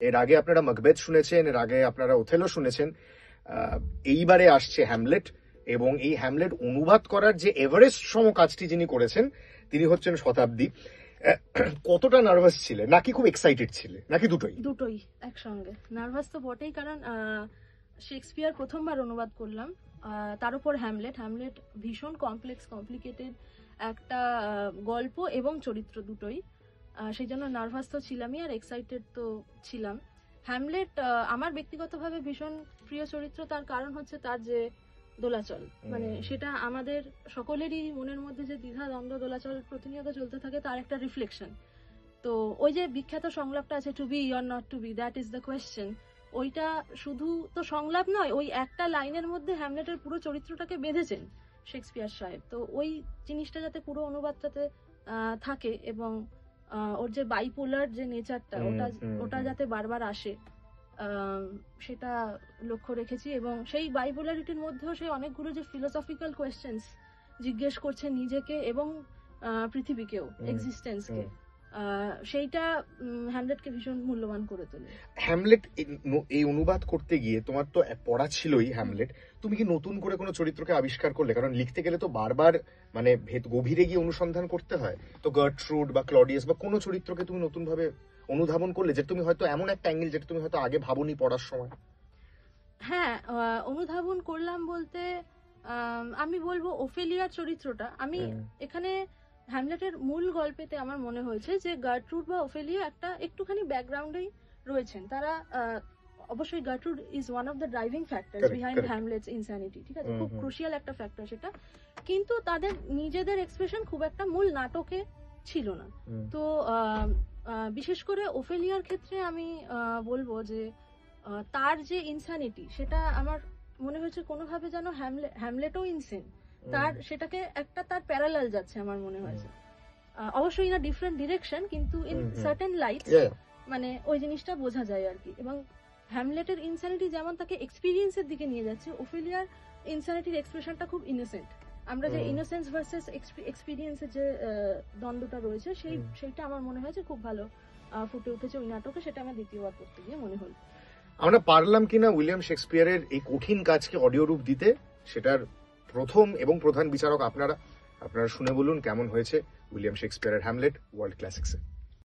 এর আগে আপনারা মাকবেথ শুনেছেন, এর আগে আপনারা ওথেলো শুনেছেন, এইবারে আসছে হ্যামলেট। এবং এই হ্যামলেট অনুবাদ করার যে এভারেস্ট সম কাজটি যিনি করেছেন তিনি হচ্ছেন শতাব্দী। কতটা নার্ভাস ছিলে, নাকি খুব এক্সাইটেড ছিলে, নাকি দুটোই? দুটোই একসঙ্গে। নার্ভাস তো বটেই, কারণ শেক্সপিয়ার প্রথমবার অনুবাদ করলাম, তার উপর হ্যামলেট। হ্যামলেট ভীষণ কমপ্লিকেটেড একটা গল্প এবং চরিত্র দুটোই, সেই জন্য নার্ভাস তো ছিলামই, আর এক্সাইটেড তো ছিলাম। হ্যামলেট আমার ব্যক্তিগতভাবে ভীষণ প্রিয় চরিত্র, তার কারণ হচ্ছে তার যে দোলাচল, মানে সেটা আমাদের সকলেরই মনের মধ্যে যে দ্বিধা দ্বন্দ্ব দোলাচল প্রতিনিয়ত চলতে থাকে তার একটা রিফ্লেকশন। তো ওই যে বিখ্যাত সংলাপটা আছে, to be or not to be, that is the question, ওইটা শুধু তো সংলাপ নয়, ওই একটা লাইনের মধ্যে হ্যামলেটের পুরো চরিত্রটাকে বেঁধেছেন শেক্সপিয়ার সাহেব। তো ওই জিনিসটা যাতে পুরো অনুবাদটাতে থাকে, এবং ওর যে বাইপোলার যে নেচারটা, ওটা যাতে বারবার আসে, সেটা লক্ষ্য রেখেছি। এবং সেই বাইপোলারিটির মধ্যেও সেই অনেকগুলো যে ফিলোসফিক্যাল কোয়েশ্চেন্স জিজ্ঞেস করছে নিজেকে এবং পৃথিবীকেও, এক্সিস্টেন্সকে, সেইটা হ্যামলেটকে ভীষণ মূল্যবান করে তোলে। হ্যামলেট এই অনুবাদ করতে গিয়ে তোমার তো পড়া ছিলই হ্যামলেট, তুমি কি নতুন করে কোনো চরিত্রকে আবিষ্কার করলে? কারণ লিখতে গেলে তো বারবার মানে গভীরে গিয়ে অনুসন্ধান করতে হয়। তো গার্ট্রুড বা ক্লডিয়াস বা কোনো চরিত্রকে তুমি নতুন ভাবে অনুধাবন করলে, যে তুমি হয়তো এমন একটা অ্যাঙ্গেল যেটা তুমি হয়তো আগে ভাবনি পড়ার সময়? হ্যাঁ, অনুধাবন করলাম বলতে আমি বলবো ওফেলিয়ার চরিত্রটা, আমি এখানে হ্যামলেটের মূল গল্পেতে আমার মনে হয়েছে যে গার্ট্রুড বা ওফেলিয়া একটা একটুখানি ব্যাকগ্রাউন্ডেই রয়েছেন। তারা অবশ্যই Gertrude is one of the driving factors behind Hamlet's insanity, ঠিক আছে, খুব ক্রুশিয়াল একটা ফ্যাক্টর সেটা, কিন্তু তাদের নিজেদের এক্সপ্রেশন খুব একটা মূল নাটকে ছিল না। তো বিশেষ করে ওফেলিয়ার ক্ষেত্রে আমি বলবো যে তার যে ইনস্যানিটি, সেটা আমার মনে হয়েছে কোনোভাবে যেন হ্যামলেটও ইনসেন, তার সেটাকে একটা তার প্যারালাল যাচ্ছে আমার মনে হয়েছে, অবশ্যই ইন আ ডিফারেন্ট ডিরেকশন, কিন্তু ইন সার্টেন লাইটস মানে ওই জিনিসটা বোঝা যায় আর কি। এবং হ্যামলেটের ইনস্যানিটি যেমন তাকে এক্সপিরিয়েন্সের দিকে নিয়ে যাচ্ছে, ওফেলিয়ার ইনস্যানিটির এক্সপ্রেশনটা খুব ইনোসেন্ট। আমরা যে ইনোসেন্স ভার্সেস এক্সপিরিয়েন্সের যে দ্বন্দ্বটা রয়েছে, সেইটা আমার মনে হয়েছে খুব ভালো ফুটে উঠেছে ওই নাটকে, সেটা আমার দ্বিতীয়বার পড়তে গিয়ে মনে হলো। আমরা পারলাম কিনা উইলিয়াম শেক্সপিয়ারের এই কঠিন কাজকে অডিও রূপ দিতে, সেটার প্রথম এবং প্রধান বিচারক আপনারা শুনে বলুন কেমন হয়েছে উইলিয়াম শেক্সপিয়ারের হ্যামলেট ওয়ার্ল্ড ক্লাসিক্সে।